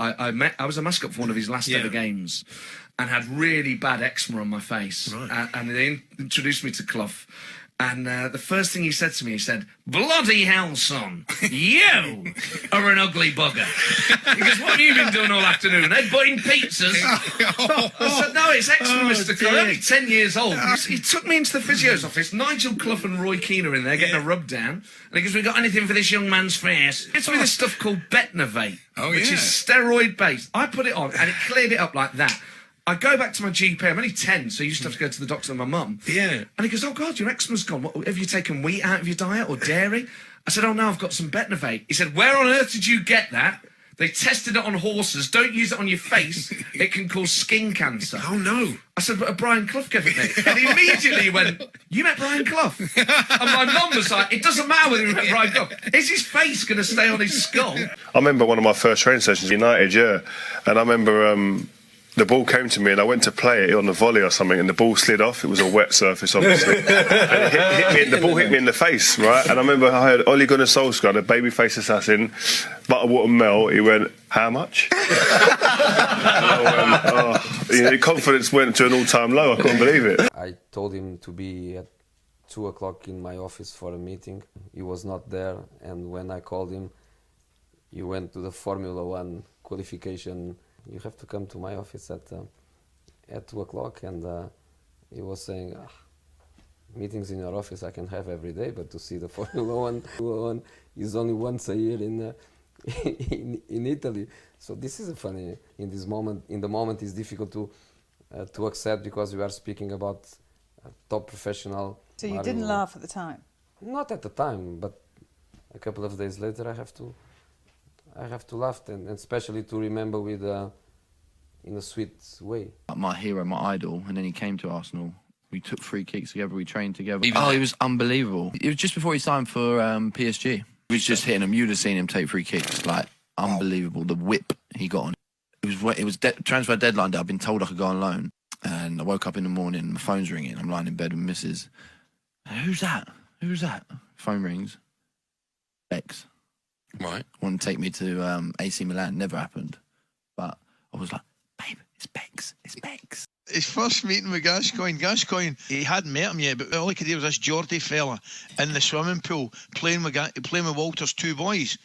I was a mascot for one of his last ever games, and had really bad eczema on my face. Right. And they introduced me to Clough. And the first thing he said to me, he said, "Bloody hell, son, you are an ugly bugger." He goes, "What have you been doing all afternoon? Headbutting pizzas?" I said, "No, it's eczema, Mr. Clough. I'm only 10 years old." He took me into the physio's office. Nigel Clough and Roy Keane are in there getting a rub down. And he goes, "We got anything for this young man's face?" He gets me this stuff called Betnovate, which is steroid-based. I put it on, and it cleared it up like that. I go back to my GP. I'm only 10, so I used to have to go to the doctor with my mum. Yeah. And he goes, "Oh, God, your eczema's gone. What, have you taken wheat out of your diet or dairy?" I said, "Oh, no, I've got some Betnovate." He said, "Where on earth did you get that?" They tested it on horses. Don't use it on your face. It can cause skin cancer. Oh, no. I said, "But Brian Clough gave it me." And immediately he went, "You met Brian Clough?" And my mum was like, "It doesn't matter whether you met Brian Clough. Is his face going to stay on his skull?" I remember one of my first training sessions, United, and I remember the ball came to me and I went to play it on a volley or something and the ball slid off. It was a wet surface, obviously. And the ball hit me in the face, right? And I remember I had Ole Gunnar Solskjaer, the babyface assassin, Butterwater Mel. He went, "How much?" The confidence went to an all-time low. I couldn't believe it. I told him to be at 2 o'clock in my office for a meeting. He was not there, and when I called him, he went to the Formula One qualification. "You have to come to my office at 2 o'clock," and he was saying, "Meetings in your office I can have every day, but to see the Formula One is only once a year in Italy." So this is a funny. In the moment, it's difficult to accept because we are speaking about top professional. So you didn't laugh at the time? Not at the time, but a couple of days later, I have to laugh, and especially to remember with in a sweet way. My hero, my idol, and then he came to Arsenal. We took free kicks together, we trained together. He was unbelievable. It was just before he signed for PSG. He was just hitting him. You'd have seen him take free kicks, like unbelievable. The whip he got on. It was transfer deadline day. I've been told I could go on loan, and I woke up in the morning. My phone's ringing. I'm lying in bed with Mrs. "Who's that? Who's that?" Phone rings. Bex. Right. Wanted to take me to AC Milan. Never happened. But I was like, "Babe, it's Bex. It's Bex." His first meeting with Gascoigne, he hadn't met him yet, but all he could hear was this Geordie fella in the swimming pool playing with Walter's two boys,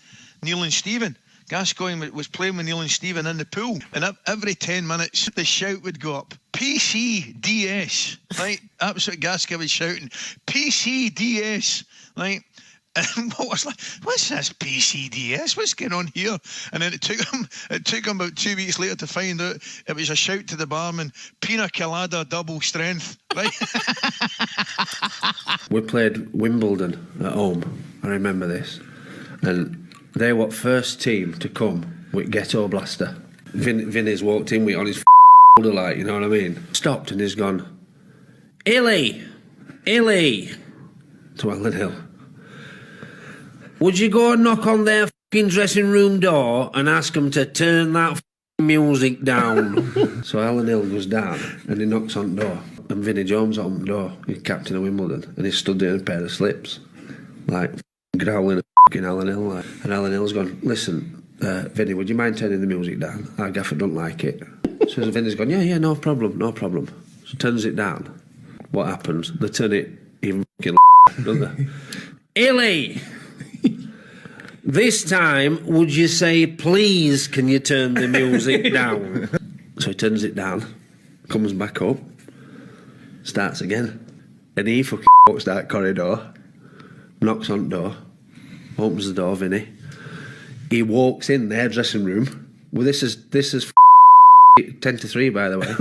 Neil and Stephen. Gascoigne was playing with Neil and Stephen in the pool, and every 10 minutes the shout would go up, "PCDS," right? That's what Gascoigne was shouting, "PCDS," right? And what was like, "What's this PCDS? What's going on here?" And then it took him about 2 weeks later to find out it was a shout to the barman, "Pina colada double strength," right? We played Wimbledon at home. I remember this, and they were first team to come with Ghetto Blaster. Vinny's walked in with on his shoulder, like, you know what I mean. Stopped and he's gone, Illy, to Alan Hill. "Would you go and knock on their fucking dressing room door and ask them to turn that music down?" So Alan Hill goes down and he knocks on the door. And Vinnie Jones opened the door. He's captain of Wimbledon. And he stood there in a pair of slips, like growling at fucking Alan Hill. Like. And Alan Hill's gone, "Listen, Vinnie, would you mind turning the music down? Our gaffer don't like it." So Vinnie's gone, yeah, no problem. So turns it down. What happens? They turn it even fucking don't they? "Illy! This time, would you say, please, can you turn the music down?" So he turns it down, comes back up, starts again. And he fucking walks that corridor, knocks on the door, opens the door, Vinny. He walks in their dressing room. Well, this is 10 to 3, by the way.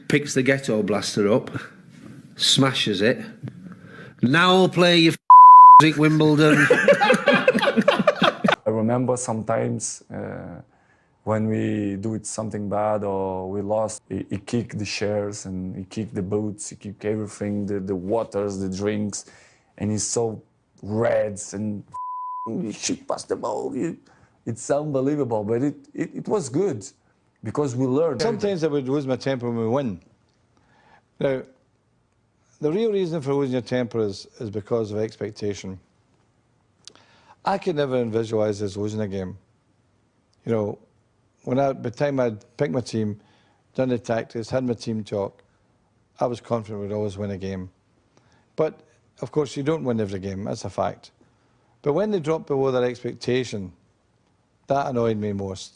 Picks the Ghetto Blaster up, smashes it. "Now I'll play your music, Wimbledon." I remember sometimes when we do something bad or we lost, he kicked the chairs and he kicked the boots, he kicked everything, the waters, the drinks, and he's so red and you should pass the ball. It's unbelievable, but it was good because we learned. Sometimes I would lose my temper when we win. Now, the real reason for losing your temper is because of expectation. I could never visualise us losing a game. You know, by the time I'd picked my team, done the tactics, had my team talk, I was confident we'd always win a game. But, of course, you don't win every game, that's a fact. But when they dropped below their expectation, that annoyed me most.